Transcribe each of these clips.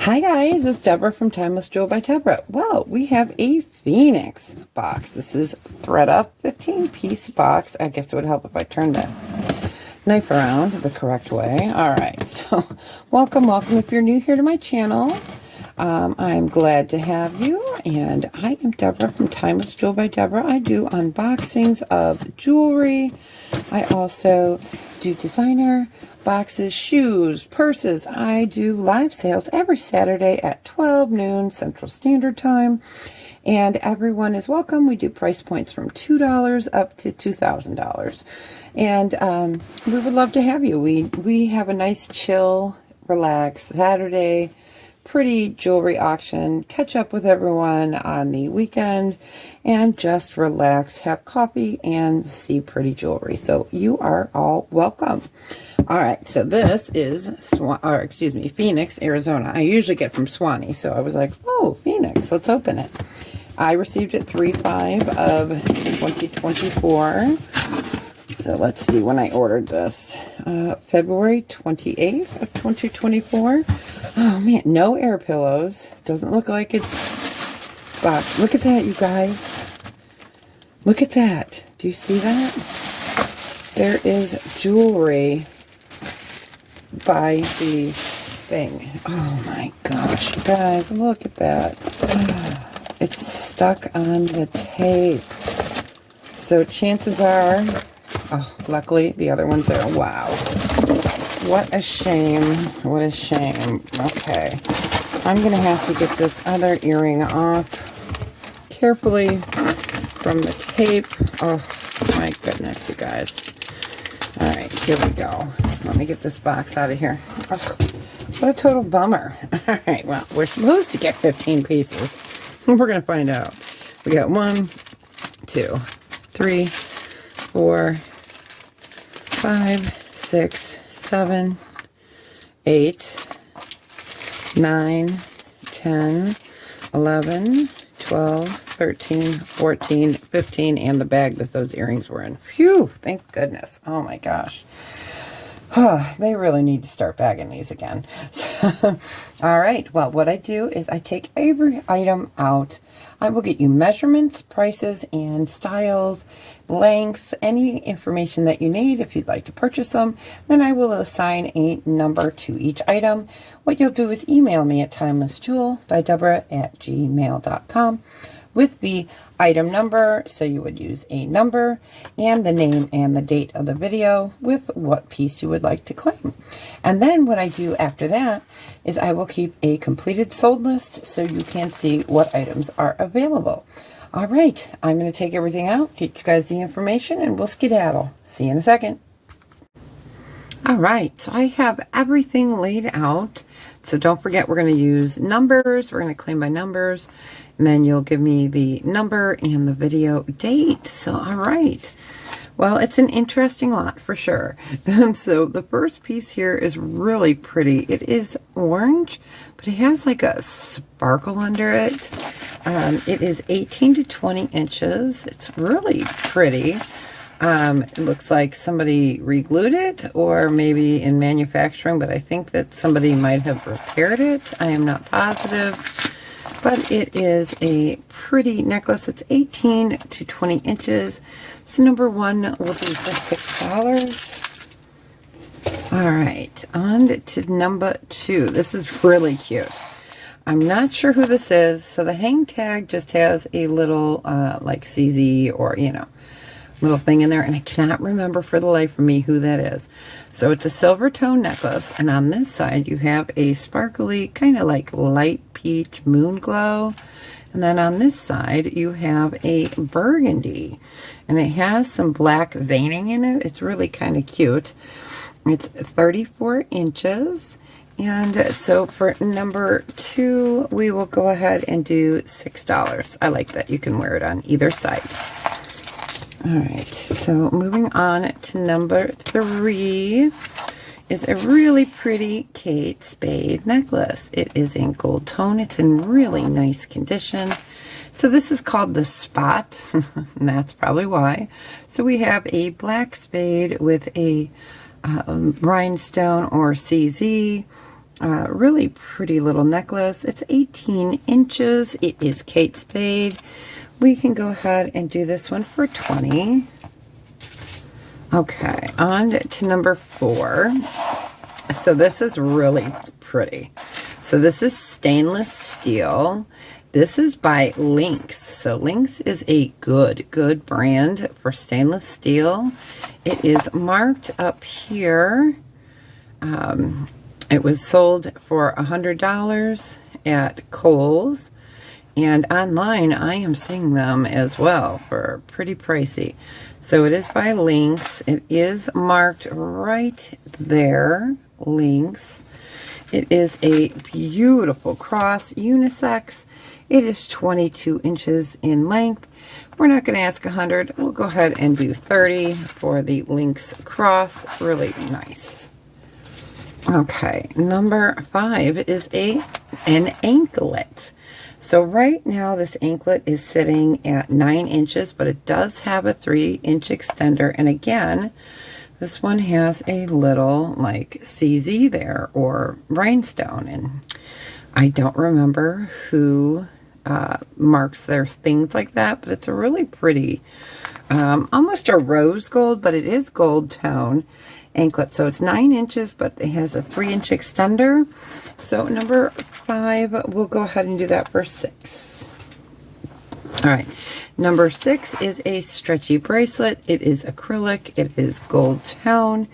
Hi guys, it's Deborah from Timeless Jewel by Deborah. Well, we have a Phoenix box. This is ThredUP 15-piece box. I guess it would help if I turned that knife around the correct way. Alright, so welcome if you're new here to my channel. I'm glad to have you, and I am Deborah from Timeless Jewel by Deborah. I do unboxings of jewelry. I also do designer boxes, shoes, purses. I do live sales every Saturday at 12 noon Central Standard Time, and everyone is welcome. We do price points from $2 up to $2,000, and we would love to have you. We have a nice, chill, relax Saturday. Pretty jewelry auction, catch up with everyone on the weekend, and just relax, have coffee, and see pretty jewelry. So you are all welcome. All right, so this is Phoenix, Arizona. I usually get from Swanee, so I was like, oh, Phoenix, let's open it. I received it 3/5 of 2024. So let's see when I ordered this. February 28th of 2024. Oh man, no air pillows. Doesn't look like it's boxed. Look at that, you guys. Look at that. Do you see that? There is jewelry by the thing. Oh my gosh, you guys, look at that. It's stuck on the tape. So chances are, oh, luckily the other one's there. Wow. What a shame. What a shame. Okay. I'm going to have to get this other earring off carefully from the tape. Oh, my goodness, you guys. All right, here we go. Let me get this box out of here. Oh, what a total bummer. All right, well, we're supposed to get 15 pieces. We're going to find out. We got 1, 2, 3, 4, 5, 6, 7, 8, 9, 10, 11, 12, 13, 14, 15, and the bag that those earrings were in. Phew, thank goodness. Oh my gosh. Oh, they really need to start bagging these again. All right. Well, what I do is I take every item out. I will get you measurements, prices, and styles, lengths, any information that you need if you'd like to purchase them. Then I will assign a number to each item. What you'll do is email me at timelessjewel@gmail.com with the item number. So you would use a number and the name and the date of the video with what piece you would like to claim. And then what I do after that is I will keep a completed sold list so you can see what items are available. All right, I'm going to take everything out, get you guys the information, and we'll skedaddle. See you in a second. All right, so I have everything laid out. So don't forget, we're going to use numbers. We're going to claim by numbers, and then you'll give me the number and the video date. So, all right. Well, it's an interesting lot for sure. And so the first piece here is really pretty. It is orange, but it has like a sparkle under it. It is 18 to 20 inches. It's really pretty. It looks like somebody re-glued it, or maybe in manufacturing, but I think that somebody might have repaired it. I am not positive, but it is a pretty necklace. It's 18 to 20 inches. So number 1 will be for $6. All right, on to number 2. This is really cute. I'm not sure who this is. So the hang tag just has a little like CZ or, you know, little thing in there, and I cannot remember for the life of me who that is. So it's a silver tone necklace, and on this side you have a sparkly kind of like light peach moon glow, and then on this side you have a burgundy, and it has some black veining in it. It's really kind of cute. It's 34 inches, and so for number 2 we will go ahead and do $6. I like that you can wear it on either side. All right, so moving on to number 3 is a really pretty Kate Spade necklace. It is in gold tone. It's in really nice condition. So this is called the Spot, and that's probably why. So we have a black spade with a rhinestone or CZ, Really pretty little necklace. It's 18 inches. It is Kate Spade. We can go ahead and do this one for 20. Okay, on to number 4. So this is really pretty. So this is stainless steel. This is by Lynx. So Lynx is a good brand for stainless steel. It is marked up here. It was sold for $100 at Kohl's. And online, I am seeing them as well for pretty pricey. So it is by Lynx. It is marked right there, Lynx. It is a beautiful cross, unisex. It is 22 inches in length. We're not going to ask 100. We'll go ahead and do 30 for the Lynx cross. Really nice. Okay, number 5 is an anklet. So right now this anklet is sitting at 9 inches, but it does have a 3-inch extender. And again, this one has a little like CZ there, or rhinestone. And I don't remember who marks their things like that, but it's a really pretty, almost a rose gold, but it is gold tone anklet. So it's 9 inches, but it has a 3-inch extender. So number 5, we'll go ahead and do that for 6. All right, number 6 is a stretchy bracelet. It is acrylic. It is gold tone.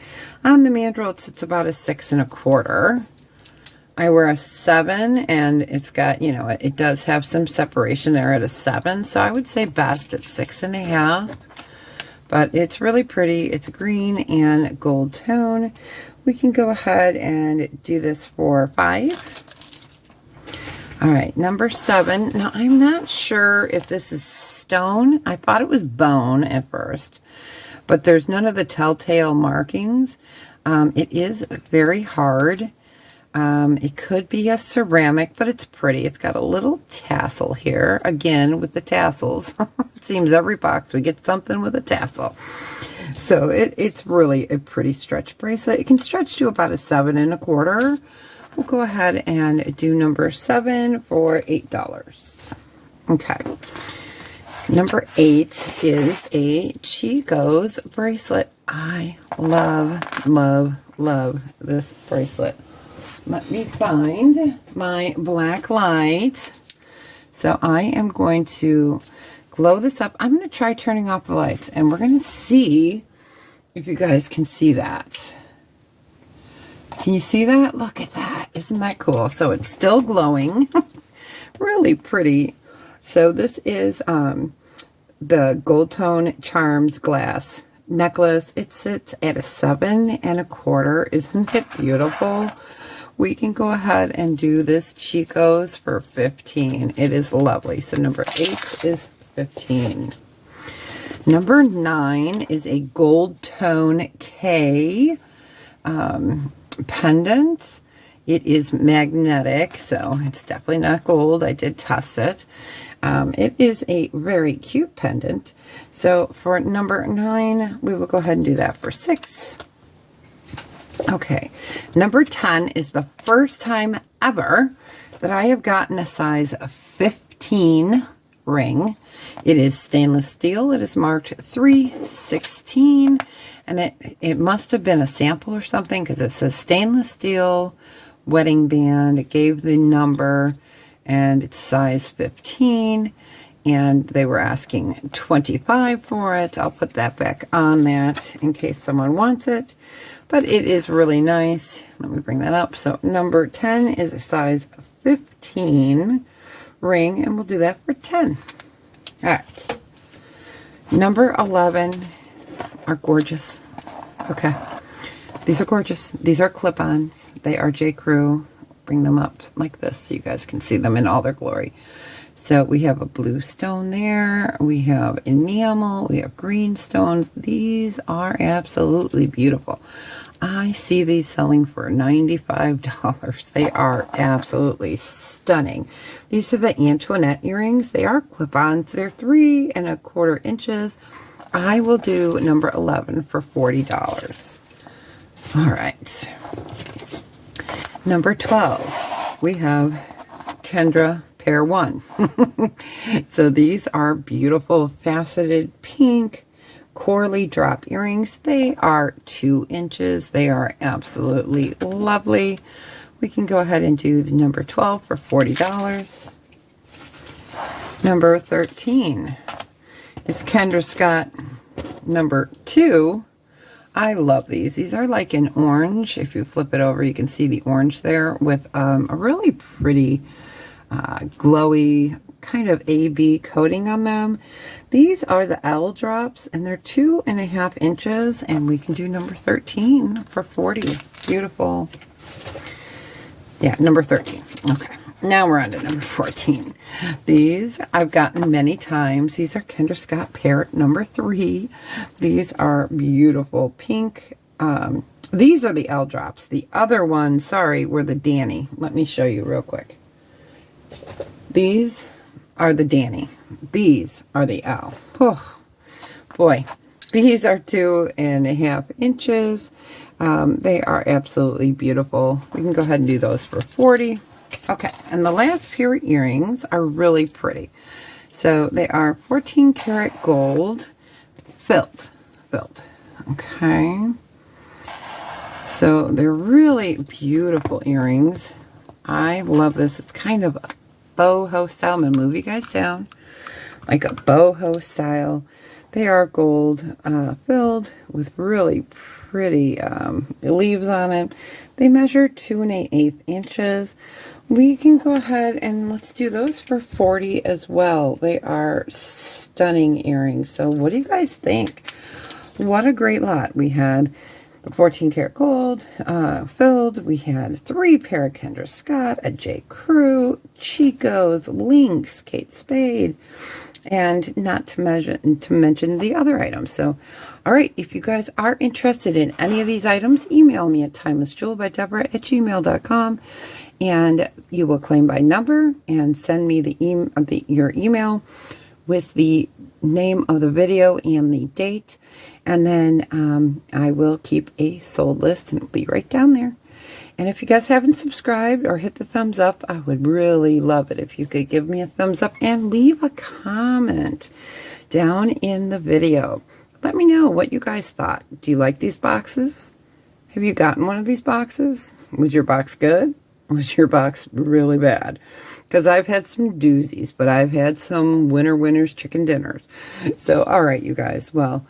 On the mandrel, it sits about a 6 1/4. I wear a 7, and it's got, you know, it does have some separation there at a 7. So I would say best at 6 1/2. But it's really pretty. It's green and gold tone. We can go ahead and do this for 5. All right, number 7. Now, I'm not sure if this is stone. I thought it was bone at first, but there's none of the telltale markings. It is very hard. It could be a ceramic, but it's pretty. It's got a little tassel here. Again, with the tassels. It seems every box we get something with a tassel. So it's really a pretty stretch bracelet. It can stretch to about a 7 1/4. We'll go ahead and do number 7 for $8. Okay. Number 8 is a Chico's bracelet. I love this bracelet. Let me find my black light. So I am going to glow this up. I'm going to try turning off the lights, and we're going to see if you guys can see that. Can you see that? Look at that. Isn't that cool? So it's still glowing. Really pretty. So this is the Gold Tone Charms glass necklace. It sits at a 7 1/4. Isn't it beautiful? We can go ahead and do this Chico's for 15. It is lovely. So number 8 is 15. Number 9 is a gold tone K pendant. It is magnetic, so it's definitely not gold. I did test it. It is a very cute pendant. So for number 9, we will go ahead and do that for 6. Okay, number 10 is the first time ever that I have gotten a size 15 ring. It is stainless steel. It is marked 316, and it must have been a sample or something, because it says stainless steel wedding band. It gave the number, and it's size 15, and they were asking 25 for it. I'll put that back on that in case someone wants it. But it is really nice. Let me bring that up. So number 10 is a size 15 ring, and we'll do that for 10. All right. Number 11 are gorgeous. Okay. These are gorgeous. These are clip-ons. They are J. Crew. Bring them up like this so you guys can see them in all their glory. So we have a blue stone there. We have enamel. We have green stones. These are absolutely beautiful. I see these selling for $95. They are absolutely stunning. These are the Antoinette earrings. They are clip-ons. They're 3 1/4 inches. I will do number 11 for $40. All right. Number 12, we have Kendra pair 1. So these are beautiful faceted pink Corley drop earrings. They are 2 inches. They are absolutely lovely. We can go ahead and do the number 12 for $40. Number 13 is Kendra Scott number 2. I love these. These are like an orange. If you flip it over, you can see the orange there with a really pretty glowy kind of AB coating on them. These are the L drops, and they're 2.5 inches, and we can do number 13 for $40. Beautiful. Yeah, number 13. Okay, now we're on to number 14. These I've gotten many times. These are Kendra Scott Parrot number 3. These are beautiful pink. These are the L drops. The other ones, sorry, were the Danny. Let me show you real quick. These are the Danny. These are the L. Oh, boy. These are 2.5 inches. They are absolutely beautiful. We can go ahead and do those for $40. Okay, and the last pair of earrings are really pretty. So they are 14 karat gold filled. Okay. So they're really beautiful earrings. I love this. It's kind of a boho style. I'm going to move you guys down. Like a boho style. They are gold filled with really pretty leaves on it. They measure 2.8 inches. We can go ahead and let's do those for $40 as well. They are stunning earrings. So what do you guys think? What a great lot. We had the 14 karat gold filled. We had 3 pair of Kendra Scott, a J. Crew, Chico's, Lynx, Kate Spade, and not to mention the other items. So, all right, if you guys are interested in any of these items, email me at timelessjewelbydeborah@gmail.com, and you will claim by number and send me your email with the name of the video and the date, and then I will keep a sold list, and it'll be right down there. And if you guys haven't subscribed or hit the thumbs up, I would really love it if you could give me a thumbs up and leave a comment down in the video. Let me know what you guys thought. Do you like these boxes? Have you gotten one of these boxes? Was your box good? Was your box really bad? Because I've had some doozies, but I've had some winners chicken dinners. So, all right, you guys. Well,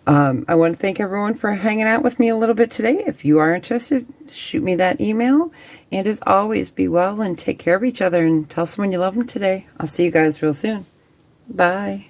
I want to thank everyone for hanging out with me a little bit today. If you are interested, shoot me that email. And as always, be well and take care of each other and tell someone you love them today. I'll see you guys real soon. Bye.